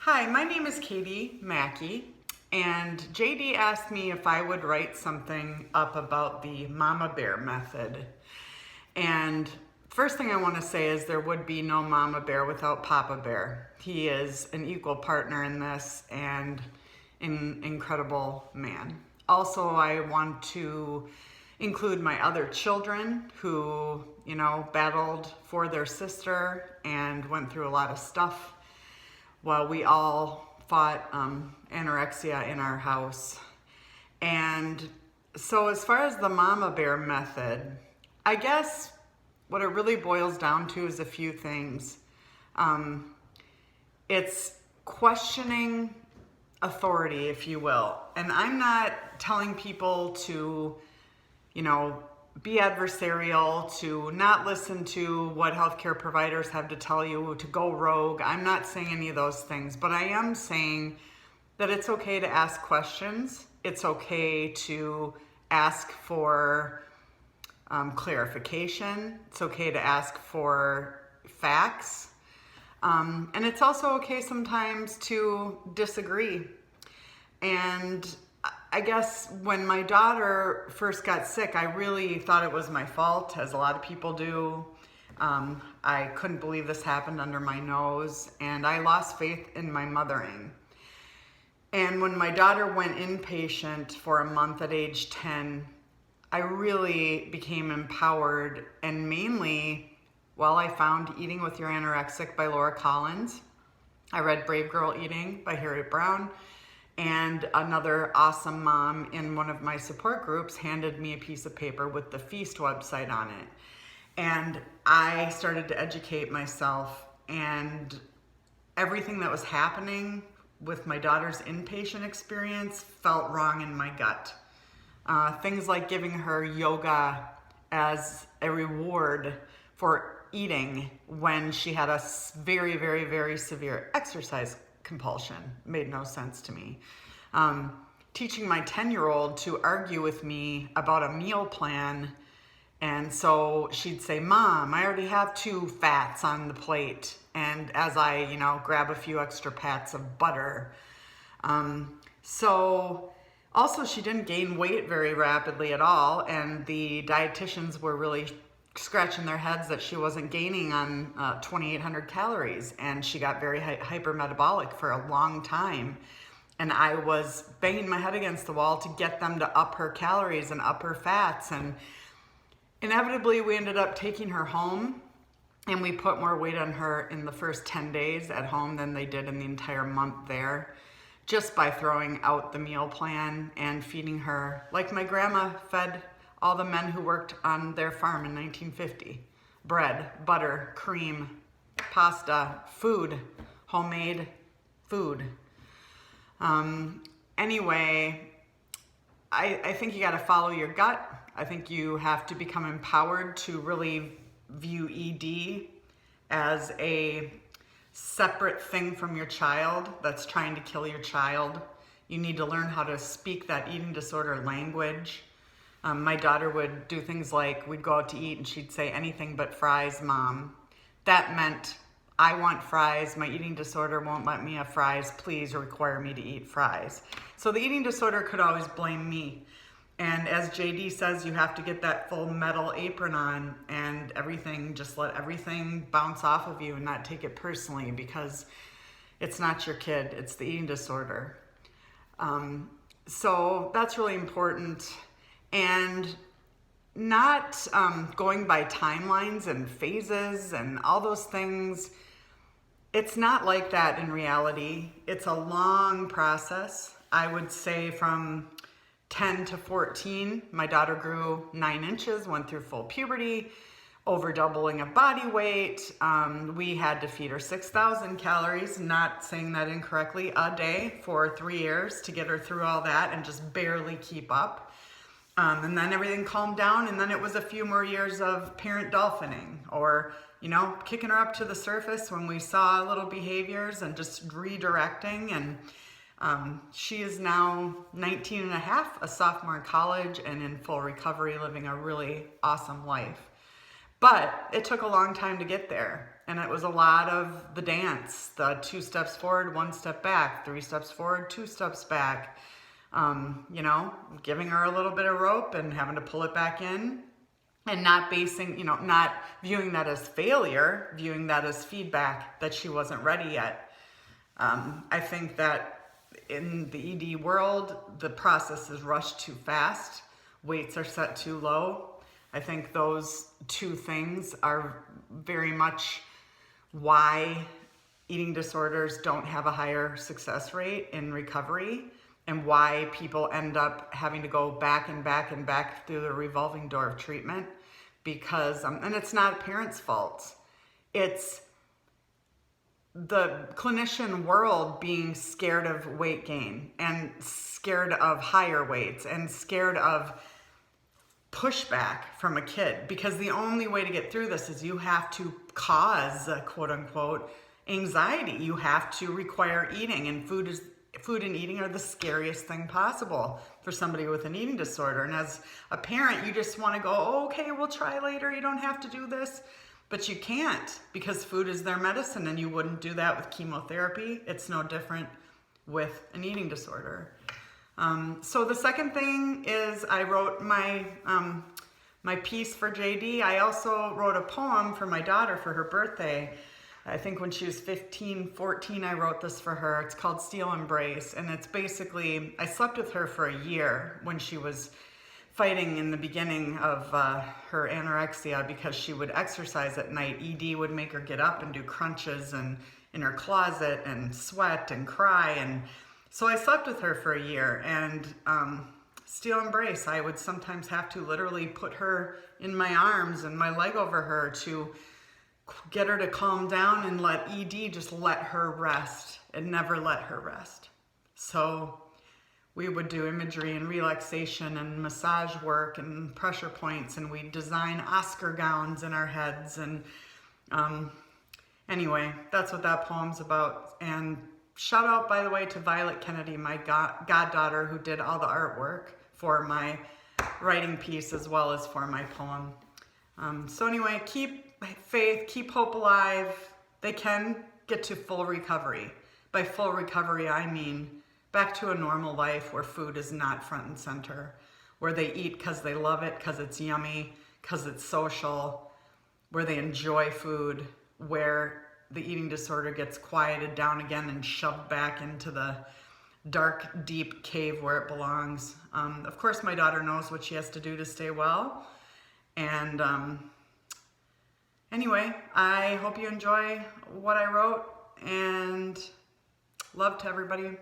Hi, my name is Katie Mackey, and JD asked me if I would write something up about the Mamabear Method. And first thing I want to say is there would be no Mama Bear without Papa Bear. He is an equal partner in this and an incredible man. Also, I want to include my other children who, battled for their sister and went through a lot of stuff while we all fought anorexia in our house. And so as far as the Mama Bear Method, I guess what it really boils down to is a few things. It's questioning authority, if you will. And I'm not telling people to, be adversarial, to not listen to what healthcare providers have to tell you, to go rogue. I'm not saying any of those things, but I am saying that it's okay to ask questions. It's okay to ask for clarification. It's okay to ask for facts. And it's also okay sometimes to disagree. And I guess when my daughter first got sick, I really thought it was my fault, as a lot of people do. I couldn't believe this happened under my nose, and I lost faith in my mothering. And when my daughter went inpatient for a month at age 10, I really became empowered, and mainly, I found Eating with Your Anorexic by Laura Collins. I read Brave Girl Eating by Harriet Brown, and another awesome mom in one of my support groups handed me a piece of paper with the Feast website on it. And I started to educate myself, and everything that was happening with my daughter's inpatient experience felt wrong in my gut. Things like giving her yoga as a reward for eating when she had a very, very, very severe exercise compulsion made no sense to me. Teaching my 10-year-old to argue with me about a meal plan, and so she'd say, "Mom, I already have 2 fats on the plate," and as I, grab a few extra pats of butter. So also she didn't gain weight very rapidly at all, and the dietitians were really scratching their heads that she wasn't gaining on 2,800 calories, and she got very hypermetabolic for a long time. And I was banging my head against the wall to get them to up her calories and up her fats, and inevitably we ended up taking her home, and we put more weight on her in the first 10 days at home than they did in the entire month there, just by throwing out the meal plan and feeding her like my grandma fed all the men who worked on their farm in 1950. Bread, butter, cream, pasta, food, homemade food. Anyway, I think you gotta follow your gut. I think you have to become empowered to really view ED as a separate thing from your child that's trying to kill your child. You need to learn how to speak that eating disorder language. My daughter would do things like, we'd go out to eat and she'd say, "Anything but fries, Mom." That meant, I want fries, my eating disorder won't let me have fries, please require me to eat fries. So the eating disorder could always blame me. And as JD says, you have to get that full metal apron on and just let everything bounce off of you and not take it personally, because it's not your kid, it's the eating disorder. So that's really important. And not going by timelines and phases and all those things. It's not like that in reality. It's a long process. I would say from 10 to 14, my daughter grew 9 inches, went through full puberty, over doubling of body weight. We had to feed her 6,000 calories, not saying that incorrectly, a day for 3 years to get her through all that and just barely keep up. And then everything calmed down, and then it was a few more years of parent dolphining, or, kicking her up to the surface when we saw little behaviors and just redirecting. And she is now 19 and a half, a sophomore in college and in full recovery, living a really awesome life. But it took a long time to get there. And it was a lot of the dance, the 2 steps forward, 1 step back, 3 steps forward, 2 steps back. You know, giving her a little bit of rope and having to pull it back in, and not basing, you know, not viewing that as failure, viewing that as feedback that she wasn't ready yet. I think that in the ED world, the process is rushed too fast. Weights are set too low. I think those 2 things are very much why eating disorders don't have a higher success rate in recovery, and why people end up having to go back and back and back through the revolving door of treatment. Because, and it's not parents' fault. It's the clinician world being scared of weight gain and scared of higher weights and scared of pushback from a kid, because the only way to get through this is you have to cause quote unquote anxiety. You have to require eating, and food and eating are the scariest thing possible for somebody with an eating disorder. And as a parent, you just want to go, oh, okay, we'll try later, you don't have to do this. But you can't, because food is their medicine, and you wouldn't do that with chemotherapy. It's no different with an eating disorder. So the second thing is I wrote my piece for JD. I also wrote a poem for my daughter for her birthday. I think when she was 15, 14, I wrote this for her. It's called Steel Embrace. And it's basically, I slept with her for a year when she was fighting in the beginning of her anorexia, because she would exercise at night. ED would make her get up and do crunches and in her closet and sweat and cry. And so I slept with her for a year, and Steel Embrace, I would sometimes have to literally put her in my arms and my leg over her to get her to calm down and let ED just let her rest and never let her rest. So we would do imagery and relaxation and massage work and pressure points, and we'd design Oscar gowns in our heads. And anyway, that's what that poem's about. And shout out, by the way, to Violet Kennedy, my goddaughter, who did all the artwork for my writing piece as well as for my poem. So anyway, keep faith, keep hope alive. They can get to full recovery. By full recovery, I mean back to a normal life where food is not front and center, where they eat because they love it, because it's yummy, because it's social, where they enjoy food, where the eating disorder gets quieted down again and shoved back into the dark, deep cave where it belongs. Of course, my daughter knows what she has to do to stay well. And anyway, I hope you enjoy what I wrote, and love to everybody.